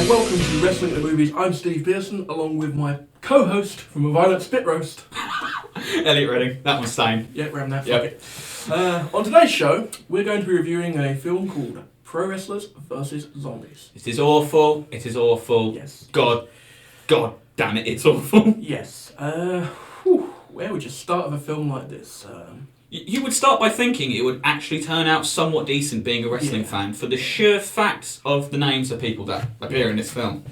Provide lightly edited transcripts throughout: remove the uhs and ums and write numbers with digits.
and welcome to Wrestling at the Movies. I'm Steve Pearson, along with my co-host from A Violent Spit Roast, Elliot Redding. That one's staying. Yeah, ram that. Fuck it. On today's show, we're going to be reviewing a film called Pro Wrestlers vs. Zombies. It is awful. It is awful. Yes. God damn it, it's awful. Yes. Where would you start with a film like this? You would start by thinking it would actually turn out somewhat decent being a wrestling fan for the sheer fact of the names of people that appear in this film.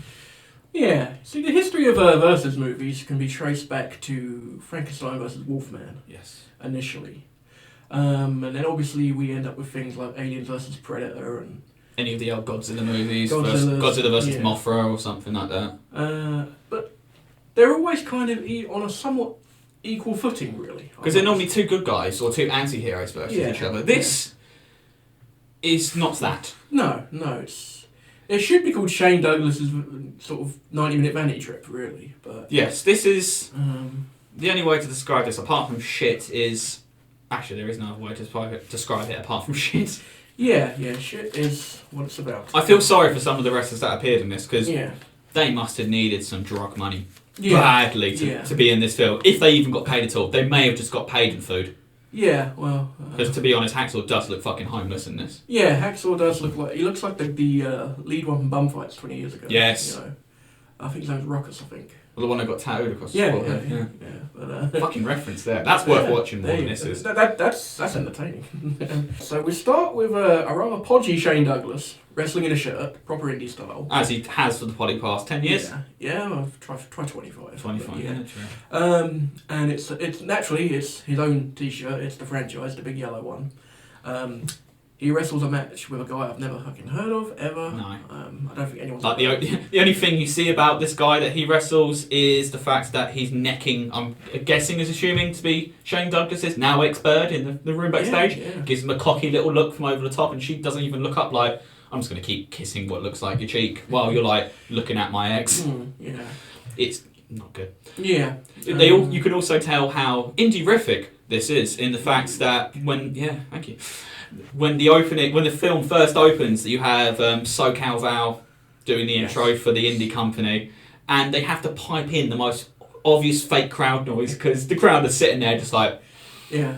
Yeah. See, the history of versus movies can be traced back to Frankenstein vs. Wolfman. Yes. Initially. And then obviously we end up with things like Aliens vs. Predator and Any of the old Godzilla movies, Godzilla vs. Mothra or something like that. But they're always kind of on a somewhat equal footing, really. Because they're normally two good guys or two anti-heroes versus each other. This is not that. No, it should be called Shane Douglas's sort of 90-minute vanity trip, really. But yes, this is the only way to describe this, apart from shit, is actually there is no other way to describe it apart from shit. Yeah, shit is what it's about. I feel sorry for some of the wrestlers that appeared in this because they must have needed some drug money badly to be in this film. If they even got paid at all, they may have just got paid in food. Yeah, well... Because to be honest, Hacksaw does look fucking homeless in this. Yeah, Hacksaw does look like... He looks like the lead one from Bum Fights 20 years ago. Yes. You know. I think his name's Ruckus, I think. Well, the one that got tattooed across the forehead. Yeah. But, fucking reference there. That's worth watching more than this is. That's entertaining. So we start with a rather podgy Shane Douglas wrestling in a shirt, proper indie style. As he has for the probably past 10 years. Yeah, I've tried 25. 25, yeah, true. And it's naturally it's his own t-shirt. It's the franchise, the big yellow one. He wrestles a match with a guy I've never fucking heard of, ever. No. I don't think anyone's... Like the only thing you see about this guy that he wrestles is the fact that he's necking, I'm guessing is assuming to be Shane Douglas's now ex-bird in the room backstage. Yeah. Gives him a cocky little look from over the top and she doesn't even look up like, I'm just going to keep kissing what looks like your cheek while you're like looking at my ex. It's not good. Yeah. You can also tell how indie-rific this is in the fact that when the film first opens, you have SoCal Val doing the intro for the indie company, and they have to pipe in the most obvious fake crowd noise because the crowd are sitting there just like, the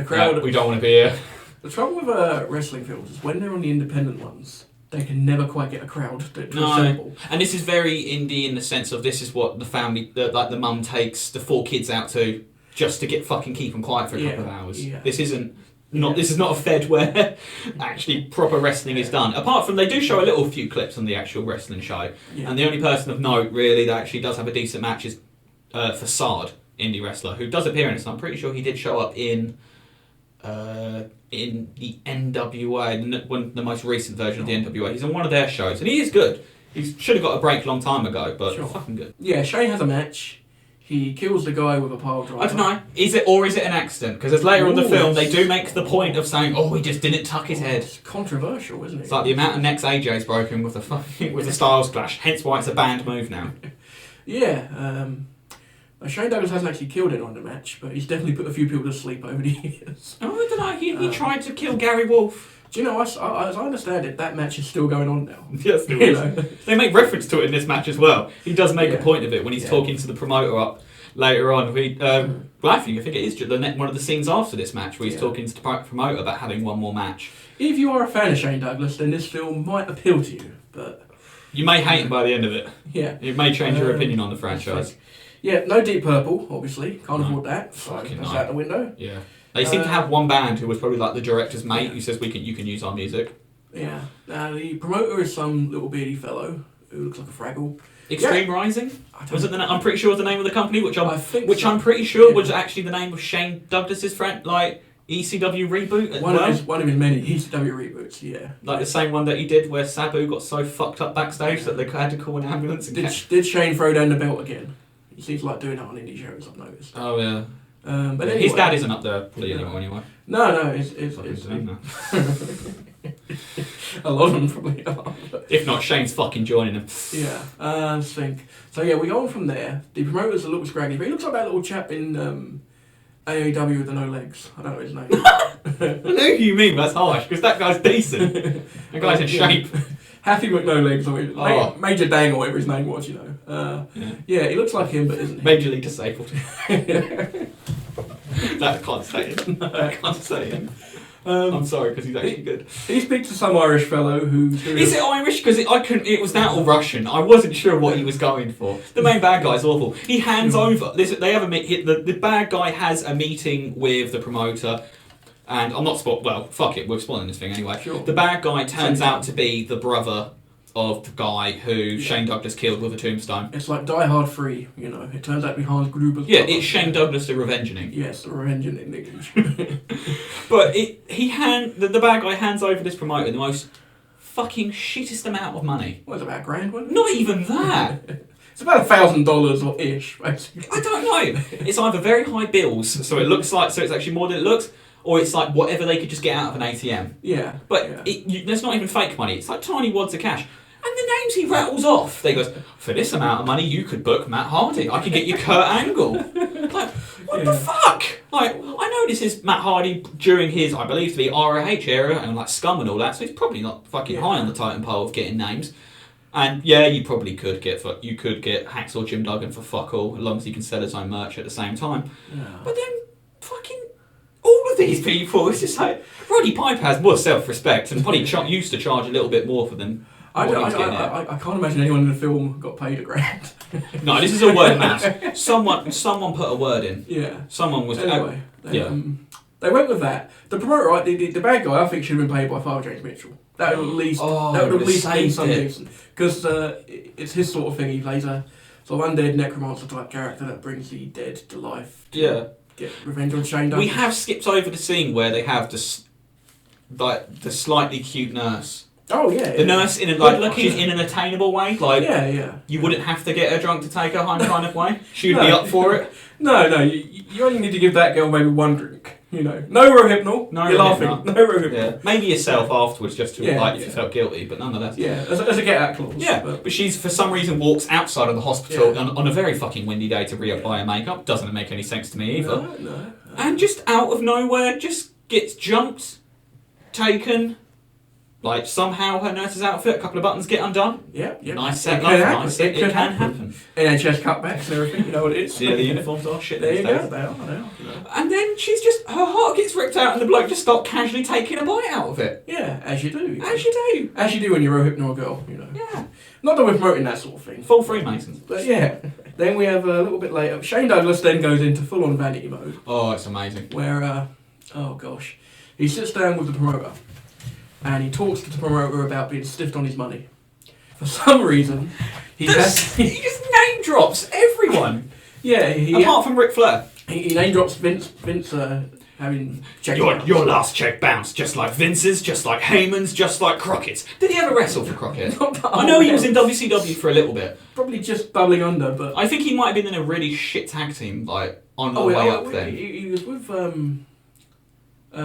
crowd. We don't want to be here. The trouble with wrestling films is when they're on the independent ones, they can never quite get a crowd to assemble. And this is very indie in the sense of this is what the family, like the mum takes the 4 kids out to just to keep them quiet for a couple of hours. Yeah. This isn't. This is not a fed where actually proper wrestling is done. Apart from they do show a few clips on the actual wrestling show, and the only person of note really that actually does have a decent match is Facade, indie wrestler, who does appear in this. And I'm pretty sure he did show up in the NWA, the most recent version of the NWA. He's on one of their shows, and he is good. He should have got a break a long time ago, but fucking good. Yeah, Shane has a match. He kills the guy with a pile driver. I don't know. Is it an accident? Because later in the film, they do make the point of saying, "Oh, he just didn't tuck his head." It's controversial, isn't it? It's like the amount of necks AJ's broken with the Styles Clash. Hence why it's a banned move now. Shane Douglas hasn't actually killed anyone in the match, but he's definitely put a few people to sleep over the years. Oh, I don't know. He tried to kill Gary Wolfe. Do you know, as I understand it, that match is still going on now. Yes, it is. They make reference to it in this match as well. He does make a point of it when he's talking to the promoter up later on. I think it is one of the scenes after this match where he's talking to the promoter about having one more match. If you are a fan of Shane Douglas, then this film might appeal to you, but... You may hate him by the end of it. Yeah. It may change your opinion on the franchise. Yeah, no Deep Purple, obviously. Can't afford that. So that's out the window. Yeah. They seem to have one band who was probably like the director's mate who says you can use our music. Yeah. The promoter is some little beardy fellow who looks like a Fraggle. Extreme Rising? I'm pretty sure was the name of the company, which I'm pretty sure was actually the name of Shane Douglas's friend, ECW reboot. One of his many ECW reboots, yeah. Like the same one that he did where Sabu got so fucked up backstage that they had to call an ambulance. Did Shane throw down the belt again? He seems like doing that on indie shows, I've noticed. Oh, yeah. But anyway, his dad isn't up there anymore, anyway. No, it's a lot of them probably are. If not, Shane's fucking joining them. Yeah, I think. So yeah, we go on from there. The promoter's a little scraggly, but he looks like that little chap in AAW with the no legs. I don't know his name. I know who you mean, but that's harsh, because that guy's decent. That guy's in shape. Happy McNolegs, or Major Dang, or whatever his name was, Yeah, he looks like him, but isn't he? Majorly disabled. That can't say him. I can't say him. I'm sorry, because he's actually good. He speaks to some Irish fellow who... Is it Irish? Because it was that or Russian. I wasn't sure what he was going for. The main bad guy's awful. He hands over... They have the bad guy has a meeting with the promoter, and I'm not... Well, fuck it, we're spoiling this thing anyway. Sure. The bad guy turns out to be the brother of the guy who Shane Douglas killed with a tombstone. It's like Die Hard 3, It turns out to be Hans Gruber's brother. It's Shane Douglas the Revengening. Yes, the Revengening. But the bad guy hands over this promoter the most fucking shittest amount of money. What, about £1,000, wasn't it? Not even that. It's about $1,000 or ish, basically. I don't know. It's either very high bills, so it's actually more than it looks, or it's like whatever they could just get out of an ATM. Yeah. But it's not even fake money. It's like tiny wads of cash. And the names he rattles off, they goes, for this amount of money, you could book Matt Hardy. I could get you Kurt Angle. Like, what the fuck? Like, I know this is Matt Hardy during his, I believe to be ROH era and like Scum and all that, so he's probably not fucking high on the Titan pole of getting names. And yeah, you probably could get Hacksaw Jim Duggan for fuck all, as long as he can sell his own merch at the same time. Yeah. But then fucking all of these people, it's just like Roddy Piper has more self-respect and probably used to charge a little bit more for them. I can't imagine anyone in the film got paid $1,000. No, this is a word of mouth. Someone put a word in. Yeah. Someone was... Anyway, they went with that. The promoter, right, the bad guy, I think should have been paid by Father James Mitchell. That would at least mean something decent. Because it's his sort of thing. He plays a sort of undead necromancer type character that brings the dead to life. Get revenge on Shane Douglas. We have skipped over the scene where they have the slightly cute nurse. Oh yeah. The nurse in she's in an attainable way. Like you wouldn't have to get her drunk to take her home kind of way. She would be up for it. No, you only need to give that girl maybe one drink. No Rohypnol. No, you're laughing. No Rohypnol. Yeah. Maybe yourself afterwards, just to if you felt guilty, but nonetheless. Yeah, as a get out clause. Yeah, but she's for some reason walks outside of the hospital on a very fucking windy day to reapply her makeup. Doesn't make any sense to me either. No. And just out of nowhere, just gets jumped, taken. Like, somehow her nurse's outfit, a couple of buttons get undone. Yeah. Nice set life, it can happen. NHS cutbacks and everything, you know what it is. Yeah, the uniforms are shit. There you go, they are. And then she's just, her heart gets ripped out and the bloke just starts casually taking a bite out of it. Yeah, as you do. As you do when you're a Rohypnol girl, Yeah. Not that we're promoting that sort of thing. Full Freemasons. But yeah. Then we have a little bit later, Shane Douglas then goes into full-on vanity mode. Oh, it's amazing. Where, he sits down with the promoter. And he talks to the promoter about being stiffed on his money. For some reason, he just name drops everyone. Yeah, apart from Ric Flair. He name drops Vince having check. Your last check bounced, just like Vince's, just like Heyman's, just like Crockett's. Did he ever wrestle for Crockett? I know he was in WCW for a little bit. Probably just bubbling under, but I think he might have been in a really shit tag team, like on the way up then. He was with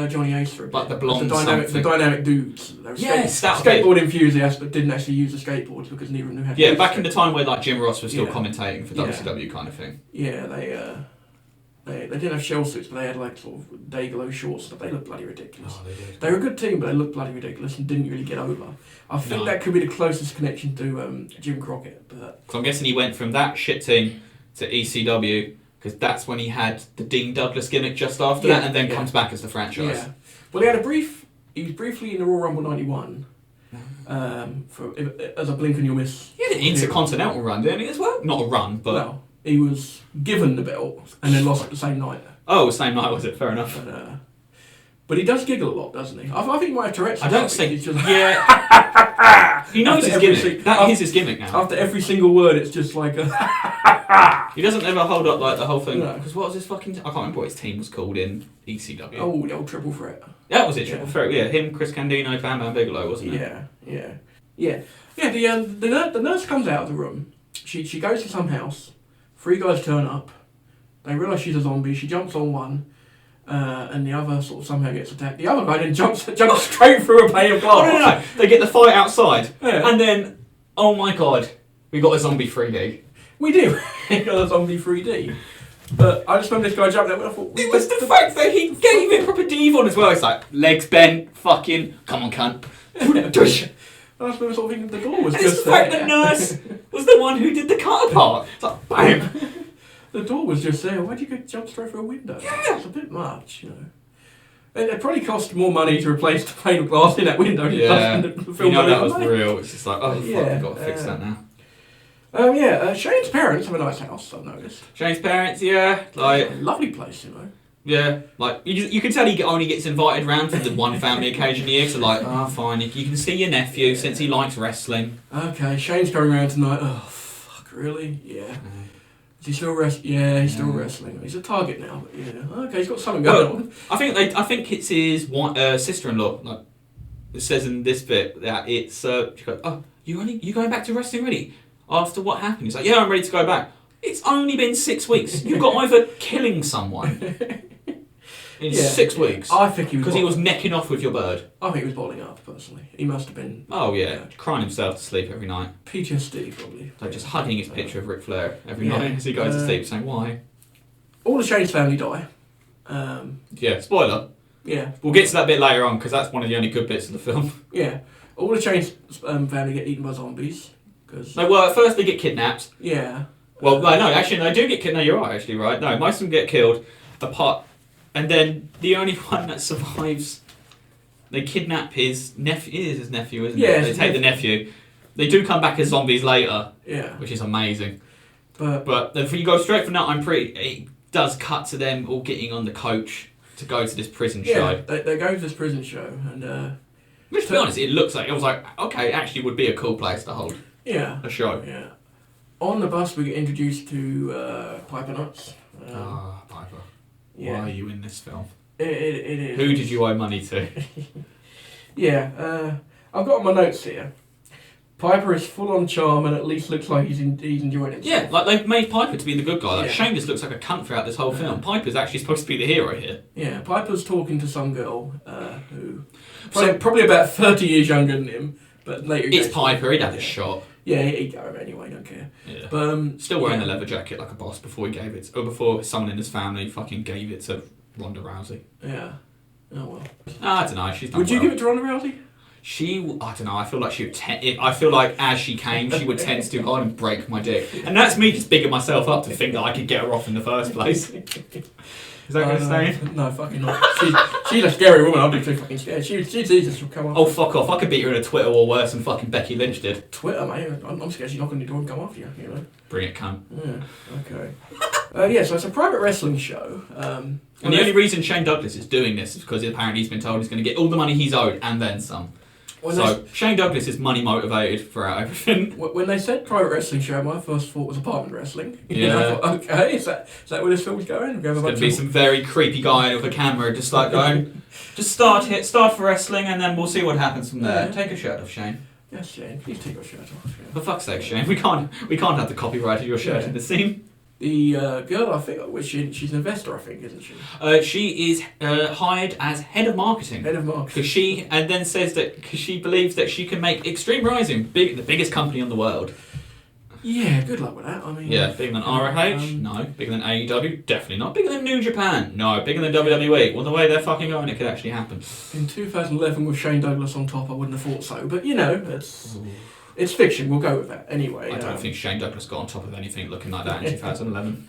Johnny Ace for a bit. Like the blonde the dynamic dudes. They were skateboard enthusiasts, but didn't actually use the skateboards because neither of them knew how to use back in the time where like Jim Ross was still commentating for WCW kind of thing. Yeah, they didn't have shell suits, but they had like sort of day-glow shorts. But they looked bloody ridiculous. Oh, they did. They were a good team, but they looked bloody ridiculous and didn't really get over. I think that could be the closest connection to Jim Crockett. But so I'm guessing he went from that shit team to ECW. Because that's when he had the Dean Douglas gimmick just after that, and then comes back as the franchise. Yeah. Well, he was briefly in the Royal Rumble 91, as a blink and you'll miss. He had an Intercontinental run, didn't he, as well? Not a run, but... Well, he was given the belt, and then lost it the same night. Oh, the same night, was it? Fair enough. But he does giggle a lot, doesn't he? I think he might have Tourette's. I don't think he's just... Yeah. He knows his gimmick. That is his gimmick now. After every single word, it's just like a... He doesn't ever hold up like the whole thing. No. Because what was his fucking... I can't remember what his team was called in ECW. Oh, the old Triple Threat. That was it, Triple Threat. Yeah, him, Chris Candido, Bam Bam Bigelow, wasn't it? Yeah. The nurse comes out of the room. She goes to some house. 3 guys turn up. They realise she's a zombie. She jumps on one. And the other sort of somehow gets attacked. The other guy then jumps straight through a pane of glass. Oh, no. They get the fight outside. Yeah. And then, oh my god, we got a zombie 3D. We do. We got a zombie 3D. But I just remember this guy jumping out and I thought... It was the fact that he gave it proper Devon as well. It's like, legs bent, fucking, come on cunt. I was sort of thinking the door was and just it's the fact there. the nurse was the one who did the cut apart. It's like, bam! The door was just there. Why'd you go jump straight through a window? Yeah. It's a bit much, you know. It probably cost more money to replace the pane of glass in that window than it does in the film. You know that was real. It's just like, oh fuck, Yeah, we've got to fix that now. Shane's parents have a nice house, I've noticed. Shane's parents, yeah, like a lovely place, you know. Yeah, like you can tell he only gets invited round to the one family occasion a year. So like, fine, you can see your nephew since he likes wrestling. Okay, Shane's coming round tonight. Oh fuck, really? Yeah. Is he still wrestling? Yeah, he's still wrestling. He's a target now, but yeah. Okay, he's got something going on. I think it's his sister-in-law. Like it says in this bit that it's she goes, oh, you going back to wrestling already? After what happened? He's like, yeah, I'm ready to go back. It's only been 6 weeks. You got over killing someone in 6 weeks. I think he was because he was necking off with your bird. I think he was bottling up personally. He must have been. Oh yeah, crying himself to sleep every night. PTSD probably. Like just hugging his picture of Ric Flair every night as he goes to sleep, saying why. All the Shane's family die. Yeah, spoiler. Yeah. We'll get to that bit later on because that's one of the only good bits of the film. Yeah. All the Shane's family get eaten by zombies. No, well, at first they get kidnapped. Yeah. Well, no, actually, they do get kidnapped. No, you're right, actually, right? No, most of them get killed. And then the only one that survives, they kidnap his nephew. It is his nephew, isn't it? They take the nephew. They do come back as zombies later. Yeah. Which is amazing. But if you go straight from that, it does cut to them all getting on the coach to go to this prison show. Yeah, they go to this prison show and. Which, to be honest, it was like, okay, it actually would be a cool place to hold. Yeah. A show. Yeah. On the bus, we get introduced to Piper Nuts. Piper. Yeah. Why are you in this film? It is. Who did you owe money to? Yeah. I've got on my notes here. Piper is full on charm and at least looks like he's enjoying it. Yeah, like they've made Piper to be the good guy. Like Shane just looks like a cunt throughout this whole film. Piper's actually supposed to be the hero here. Yeah, Piper's talking to some girl who probably about 30 years younger than him, but later. It's Piper. He'd have a shot. Yeah, he'd go anyway. Don't care. Yeah. But still wearing the leather jacket like a boss before he gave it, or before someone in his family fucking gave it to Ronda Rousey. Yeah. Oh well. I don't know. She's done Would you give it to Ronda Rousey? I don't know. I feel like she would. I feel like as she came, she would tense too hard and break my dick. And that's me just bigging myself up to think that I could get her off in the first place. Is that going to stay? No, fucking not. She's a scary woman. I'd be too fucking scared. She's easy to come off. Oh fuck off! I could beat her in a Twitter war worse than fucking Becky Lynch did. Twitter, mate. I'm scared she's knocking on your door and come after you. You know. Bring it, cunt. Yeah. Okay. So it's a private wrestling show. And the only reason Shane Douglas is doing this is because apparently he's been told he's going to get all the money he's owed and then some. So Shane Douglas is money motivated throughout everything. When they said private wrestling show, my first thought was apartment wrestling. Yeah. I thought, okay, is that where this film's going? There's going to be some very creepy guy with a camera just like going, just start for wrestling and then we'll see what happens from there. Yeah. Take your shirt off, Shane. Yes, Shane. Please take your shirt off. Yeah. For fuck's sake, Shane. We can't have the copyright of your shirt in the scene. The girl, I think, she's an investor, I think, isn't she? She is hired as head of marketing. Head of marketing. Then says that because she believes that she can make Extreme Rising the biggest company in the world. Yeah, good luck with that. I mean, yeah, bigger than ROH? No. Bigger than AEW? Definitely not. Bigger than New Japan? No. Bigger than WWE? Well, the way they're fucking going, it could actually happen. In 2011 with Shane Douglas on top, I wouldn't have thought so. But, you know, it's fiction. We'll go with that. Anyway. I don't think Shane Douglas got on top of anything looking like that in 2011.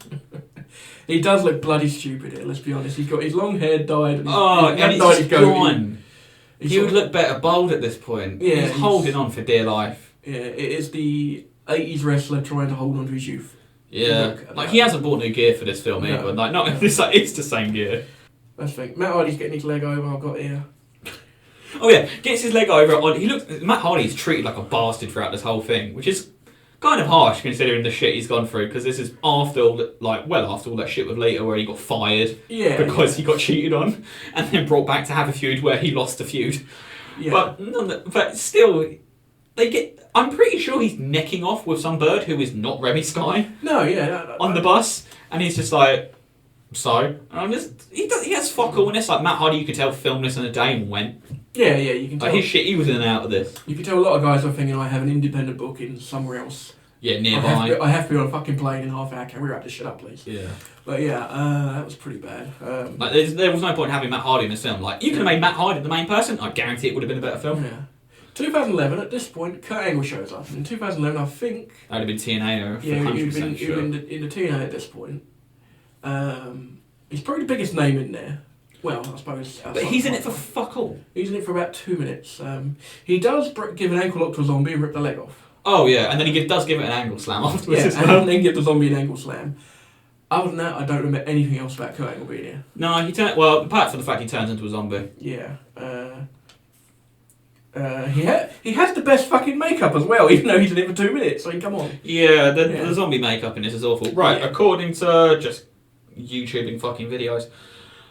He does look bloody stupid here, let's be honest. He's got his long hair dyed. And it's gone. He would look better bald at this point. Yeah, he's holding on for dear life. Yeah, it is the 80s wrestler trying to hold on to his youth. Yeah, like he hasn't bought new gear for this film either. It's the same gear. Let's think. Matt Hardy's getting his leg over. I've got here. Oh yeah, gets his leg over. Matt Hardy's treated like a bastard throughout this whole thing, which is kind of harsh considering the shit he's gone through. Because this is after all that shit with Lita, where he got fired because he got cheated on, and then brought back to have a feud where he lost the feud. Yeah. But still, I'm pretty sure he's necking off with some bird who is not Remy Sky. No, yeah, on the bus, and he's just like, so, and he has fuck all in this. Like Matt Hardy, you could tell filmed this in a day and went. Yeah, you can tell. Like his shit, he was in and out of this. You can tell a lot of guys are thinking I have an independent booking somewhere else. Yeah, nearby. I have to be on a fucking plane in half hour. Can we wrap this shit up, please? Yeah. But yeah, that was pretty bad. There was no point having Matt Hardy in this film. Like, you could have made Matt Hardy the main person. I guarantee it would have been a better film. Yeah. 2011, at this point, Kurt Angle shows up. In 2011, I think... That would have been TNA, or yeah, 100% sure. in the TNA at this point. He's probably the biggest name in there. Well, I suppose... But he's in it for fuck all. He's in it for about 2 minutes. He does give an ankle lock to a zombie and rip the leg off. Oh, yeah, and then he does give it an angle slam afterwards as well. And then give the zombie an ankle slam. Other than that, I don't remember anything else about Kurt Angle being here. No, apart from the fact he turns into a zombie. Yeah. He has the best fucking makeup as well, even though he's in it for 2 minutes. So come on. Yeah, the zombie makeup in this is awful. Right, according to just YouTubing fucking videos,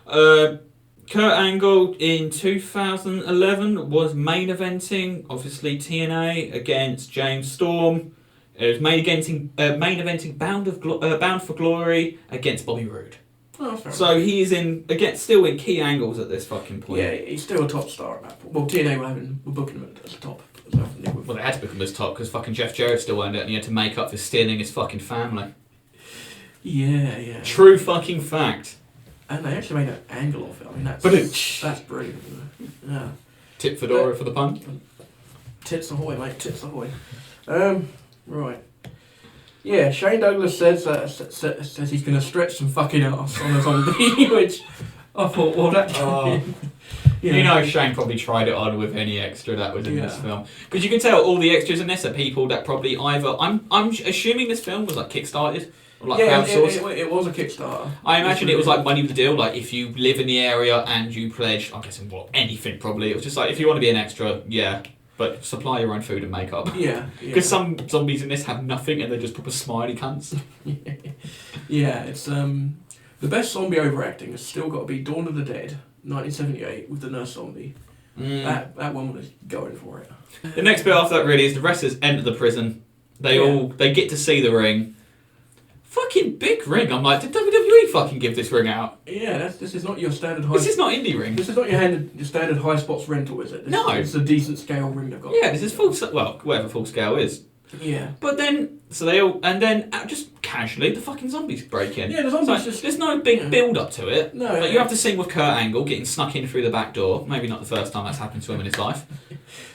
Kurt Angle in 2011 was main eventing, obviously TNA against James Storm. It was main eventing Bound for Glory against Bobby Roode. Oh, fair so enough. he is still in key angles at this fucking point. Yeah, he's still a top star at that point. Well, TNA were booking him as a top. Well, they had to book him as top because fucking Jeff Jarrett still owned it, and he had to make up for stealing his fucking family. Yeah. True fucking fact. And they actually made an angle of it. I mean, that's brilliant. Yeah. Tip fedora for the pun. Tits ahoy, mate. Tits ahoy. Right. Yeah, Shane Douglas says he's going to stretch some fucking ass on a zombie, which I thought, well, that's... Yeah. You know, Shane probably tried it on with any extra that was in this film. Because you can tell all the extras in this are people that probably either... I'm assuming this film was like kickstarted. Like it was a Kickstarter. I imagine it was like money with the deal. Like if you live in the area and you pledge, I'm guessing anything probably. It was just like if you want to be an extra, yeah, but supply your own food and makeup. Yeah. Because some zombies in this have nothing and they're just proper smiley cunts. Yeah, it's the best zombie overacting has still got to be Dawn of the Dead, 1978, with the nurse zombie. That one was going for it. The next bit after that really is the wrestlers enter the prison. They get to see the ring. Fucking big ring. I'm like, did WWE fucking give this ring out? Yeah, this is not your standard high... This is not indie ring. This is not your standard high spots rental, is it? It's a decent scale ring they've got. Yeah, this is full... Well, whatever full scale is. Yeah. But then... So they all... And then, just casually, the fucking zombies break in. Yeah, the zombies just... There's no big build-up to it. No. Like, you have to sing with Kurt Angle getting snuck in through the back door. Maybe not the first time that's happened to him in his life.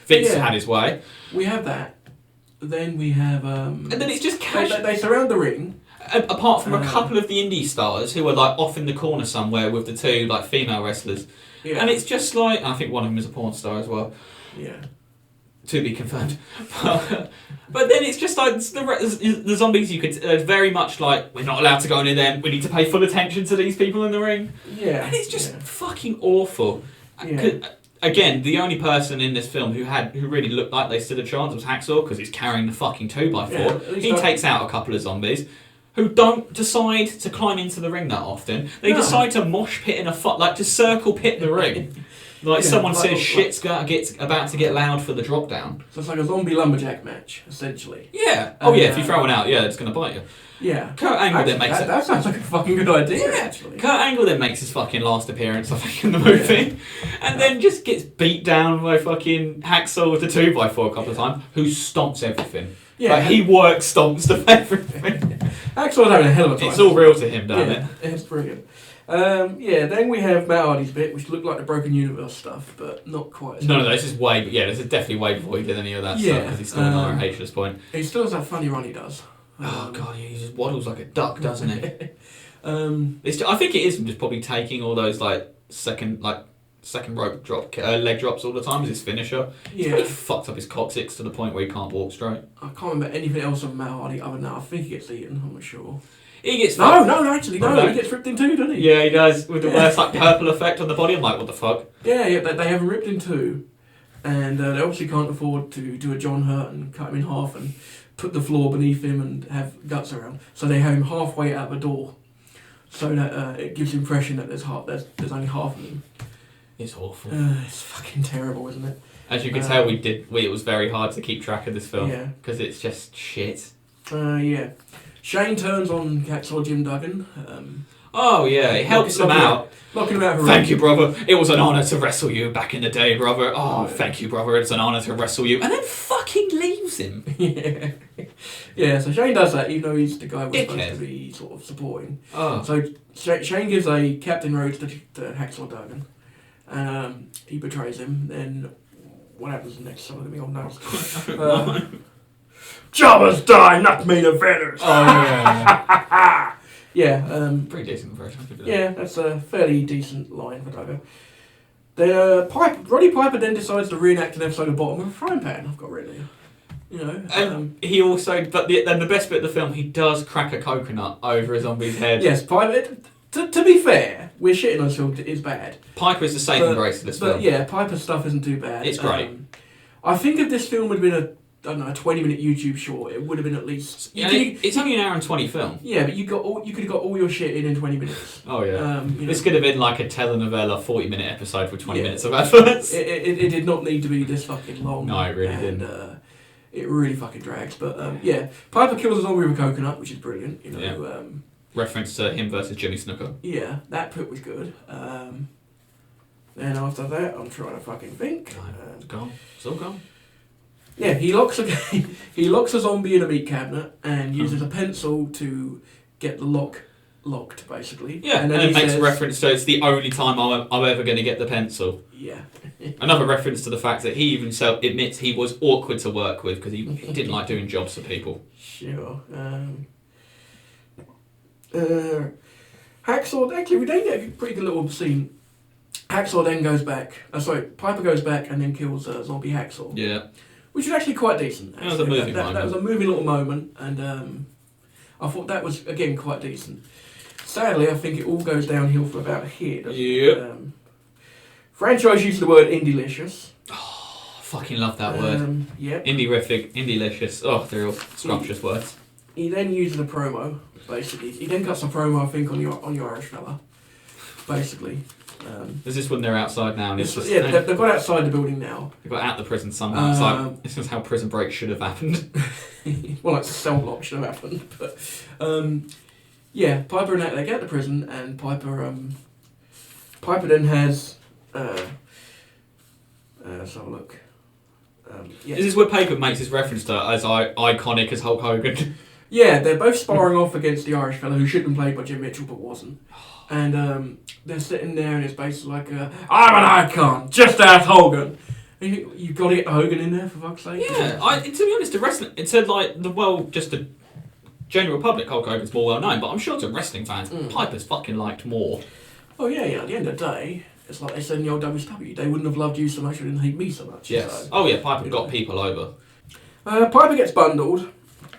Vince had his way. We have that. Then we have... And then it's just casual... They surround the ring... Apart from a couple of the indie stars who are like off in the corner somewhere with the two like female wrestlers, and it's just like I think one of them is a porn star as well. Yeah, to be confirmed. But then it's just like the zombies. You could very much like we're not allowed to go near them. We need to pay full attention to these people in the ring. Yeah, and it's just fucking awful. Yeah. Again, the only person in this film who really looked like they stood a chance was Hacksaw because he's carrying the fucking 2x4. Yeah, he takes out a couple of zombies. Who don't decide to climb into the ring that often. They decide to mosh pit in to circle pit the ring. Like someone says shit's about to get loud for the drop down. So it's like a zombie lumberjack match, essentially. Yeah. If you throw one out, it's going to bite you. Yeah. Kurt Angle then makes it... That sounds like a fucking good idea, actually. Kurt Angle then makes his fucking last appearance, I think, in the movie. And then just gets beat down by fucking Hacksaw with the 2x4 a couple of times, who stomps everything. Yeah. He work stomps to everything. Hacksaw's having a hell of a time. It's all real to him, damn it. It's brilliant. Then we have Matt Hardy's bit, which looked like the Broken Universe stuff, but not quite. No, this is this is definitely way before he did any of that stuff, because he's still in ROH at this point. He still has that funny run he does. Oh god, he just waddles like a duck, doesn't he? I think it is just probably taking all those second rope drop leg drops all the time as his finisher. He's really fucked up his coccyx to the point where he can't walk straight. I can't remember anything else of Matt Hardy other than that. I think he gets eaten, I'm not sure. He gets he gets ripped in two, doesn't he? Yeah, he does, with the worst purple effect on the body. I'm like, what the fuck? Yeah, they have him ripped in two, and they obviously can't afford to do a John Hurt and cut him in half and put the floor beneath him and have guts around. So they have him halfway out the door, so that it gives the impression that there's only half of him. It's awful. It's fucking terrible, isn't it? As you can tell, it was very hard to keep track of this film. Yeah. Because it's just shit. Yeah. Shane turns on Hacksaw Jim Duggan. He helps him out. Locking him out. Thank you, brother. It was an honour to wrestle you back in the day, brother. Oh, thank you, brother. It's an honour to wrestle you. And then fucking leaves him. Yeah. Yeah, so Shane does that, even though he's the guy we're supposed to be sort of supporting. Oh. So Shane gives a Captain Rhodes to Hacksaw Duggan. He betrays him. Then what happens next? Some of the old notes. Jobbers die, not made of feathers. Oh yeah. Yeah. Pretty decent version. Yeah, that's a fairly decent line for Duggar. Then Roddy Piper then decides to reenact an episode of Bottom of a Frying Pan. I've got written here. You know. He also, but then the best bit of the film, he does crack a coconut over a zombie's head. Yes, Piper. To be fair, we're shitting on this film. It's bad. Piper is the saving grace of this film. But yeah, Piper's stuff isn't too bad. It's great. I think if this film had been a 20-minute YouTube short, it would have been at least. It's only an hour and 20 film. Yeah, but you could have got all your shit in 20 minutes. Oh yeah. This could have been like a telenovela 40-minute episode with 20 minutes of adverts. It did not need to be this fucking long. No, it really didn't. It really fucking drags. But yeah, Piper kills a zombie with a coconut, which is brilliant. You know. Yeah. Reference to him versus Jimmy Snooker. Yeah, that bit was good. Then after that, I'm trying to fucking think. It's gone. It's all gone. Yeah, he locks a zombie in a meat cabinet and uses a pencil to get the lock locked, basically. Yeah, and then it makes a reference to it's the only time I'm ever going to get the pencil. Yeah. Another reference to the fact that he even admits he was awkward to work with because he didn't like doing jobs for people. Sure. Hacksaw, actually, we then get a pretty good little scene. Hacksaw then goes back. Piper goes back and then kills zombie Hacksaw. Yeah. Which is actually quite decent. That was a moving moment. That was a moving little moment, and I thought that was, again, quite decent. Sadly, I think it all goes downhill for about here, doesn't it? Franchise uses the word indie-licious. Oh, fucking love that word. Yep. Indie-rific, indie-licious. Oh, they're all scrumptious words. He then uses a promo, basically. He then cuts a promo, I think, on your Irish fella, basically. Is this when they're outside now? And they've got outside the building now. They've got out the prison somehow. It's like, this is how Prison Break should have happened. Well, like cell block should have happened. But yeah, Piper and they get out the prison, and Piper then has let's have a look. Yeah. This is where Piper makes his reference to as iconic as Hulk Hogan. Yeah, they're both sparring off against the Irish fellow who should have been played by Jim Mitchell but wasn't. And they're sitting there and it's basically like, I'm an icon, just as Hogan. And you've got to get Hogan in there, for fuck's sake. Yeah, to be honest, the wrestling, it said like, just the general public, Hulk Hogan's more well known, but I'm sure to wrestling fans, Piper's fucking liked more. Oh yeah, at the end of the day, it's like they said in the old WCW, they wouldn't have loved you so much, they didn't hate me so much. Yes. So, Piper got people over. Piper gets bundled.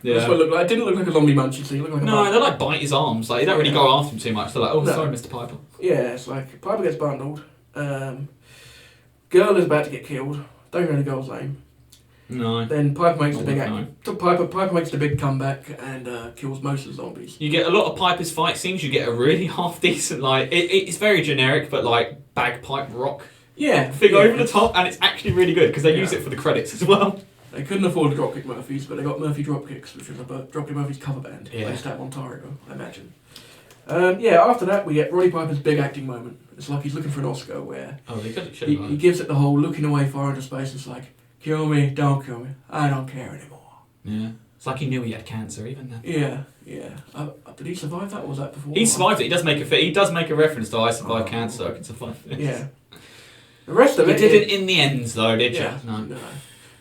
Yeah. That's what it looked like. It didn't look like a zombie munchie scene. It looked like they like bite his arms. Like they don't really go after him too much. They're like, sorry, Mr. Piper. Yeah, it's like Piper gets bundled. Girl is about to get killed. Don't know the girl's name. No. Then Piper makes Piper makes the big comeback and kills most of the zombies. You get a lot of Piper's fight scenes. You get a really half decent it's very generic, but like bagpipe rock. Yeah. Thing over the top, and it's actually really good because they use it for the credits as well. They couldn't afford to Dropkick Murphys, but they got Murphy Dropkicks, which was a Dropkick Murphys cover band based out of Ontario, I imagine. After that we get Roddy Piper's big acting moment. It's like he's looking for an Oscar where he gives it the whole looking away far into space. It's like, kill me, don't kill me, I don't care anymore. Yeah. It's like he knew he had cancer even then. Yeah. Did he survive that or was that before? He survived it. He does make a reference to I survived cancer, I can survive this. Yeah. The rest of it... You didn't in the end though, did you? No.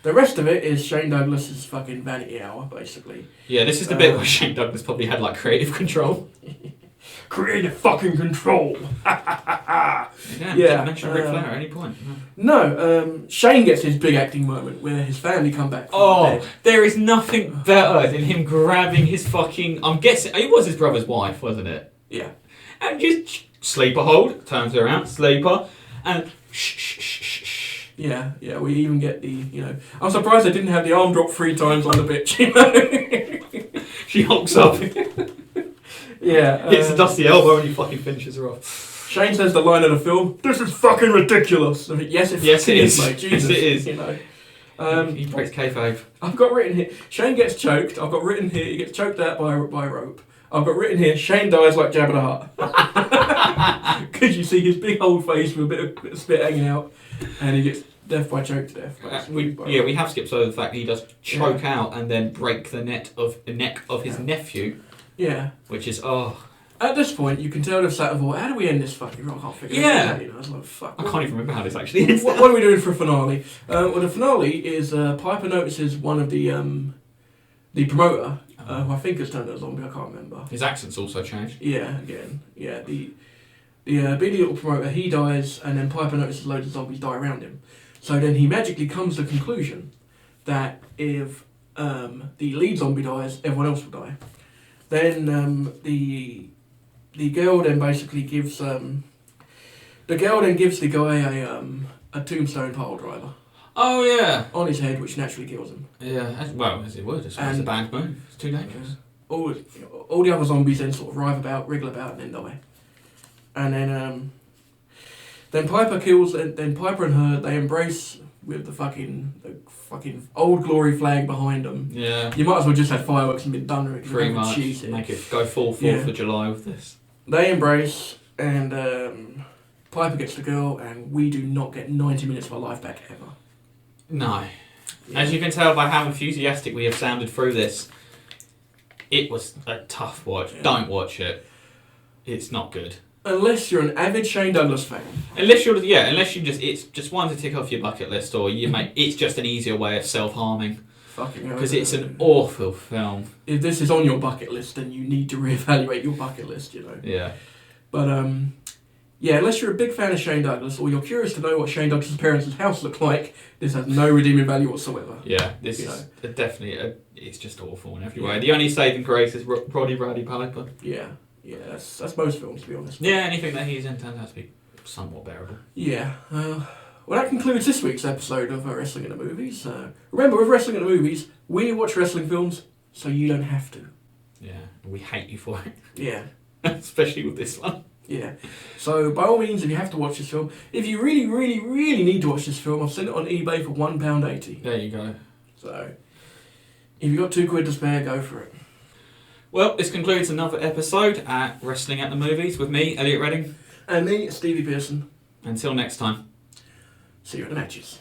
The rest of it is Shane Douglas's fucking vanity hour, basically. Yeah, this is the bit where Shane Douglas probably had like creative control. Creative fucking control! Didn't mention Ric Flair at any point. No, Shane gets his big acting moment where his family come back from the dead. There is nothing better than him grabbing his fucking... I'm guessing... It was his brother's wife, wasn't it? Yeah. And just sleeper hold, turns her around, sleeper, and shh. Yeah, we even get the, I'm surprised they didn't have the arm drop 3 times on the bitch, you know? She hulks up. Yeah. Hits the dusty elbow and he fucking finishes her off. Shane says the line of the film, "This is fucking ridiculous." I mean, yes, it is, mate. Jesus, yes, it is. You know. He breaks kayfabe. I've got written here, Shane gets choked. I've got written here, he gets choked out by rope. I've got written here, Shane dies like Jabba the Hutt. Because you see his big old face with a bit of spit hanging out, and he gets death by choke to death. We have skipped over the fact that he does choke out and then break the neck of his nephew. Yeah. Which is, At this point, you can tell they've sat and thought, how do we end this fucking rock? I can't figure it out. You know, it's like, fuck. I can't even remember how this actually ends. What are we doing for a finale? Well, the finale is Piper notices one of the promoter, who I think has turned into a zombie. I can't remember. His accent's also changed. Yeah, again. Yeah, the beady little promoter, he dies, and then Piper notices loads of zombies die around him. So then he magically comes to the conclusion that if the lead zombie dies, everyone else will die. Then the girl then basically gives the guy a tombstone pile driver. Oh yeah. On his head, which naturally kills him. Yeah, as it would. It's a bad move. It's too dangerous. All the other zombies then sort of wriggle about, and then die. And then Piper kills. Then Piper and her, they embrace with the fucking old glory flag behind them. Yeah. You might as well just had fireworks and been done with it. Pretty much. Make it go full 4th of July with this. They embrace, and Piper gets the girl, and we do not get 90 minutes of our life back ever. No. Yeah. As you can tell by how enthusiastic we have sounded through this, it was a tough watch. Yeah. Don't watch it. It's not good. Unless you're an avid Shane Douglas fan. Unless it's just one to tick off your bucket list, or it's just an easier way of self-harming. Because it's an awful film. If this is on your bucket list, then you need to reevaluate your bucket list, you know. Yeah. But unless you're a big fan of Shane Douglas, or you're curious to know what Shane Douglas's parents' house looked like, this has no redeeming value whatsoever. Yeah, this is definitely it's just awful in every way. The only saving grace is Roddy Piper. Yeah. Yeah, that's most films, to be honest. Yeah, anything that he's in turns out to be somewhat bearable. Yeah. Well, that concludes this week's episode of Wrestling in the Movies. Remember, with Wrestling in the Movies, we watch wrestling films, so you don't have to. Yeah, we hate you for it. Yeah. Especially with this one. Yeah. So, by all means, if you have to watch this film, if you really, really, really need to watch this film, I've seen it on eBay for £1.80. There you go. So, if you've got £2 to spare, go for it. Well, this concludes another episode at Wrestling at the Movies with me, Elliot Redding. And me, Stevie Pearson. Until next time. See you at the matches.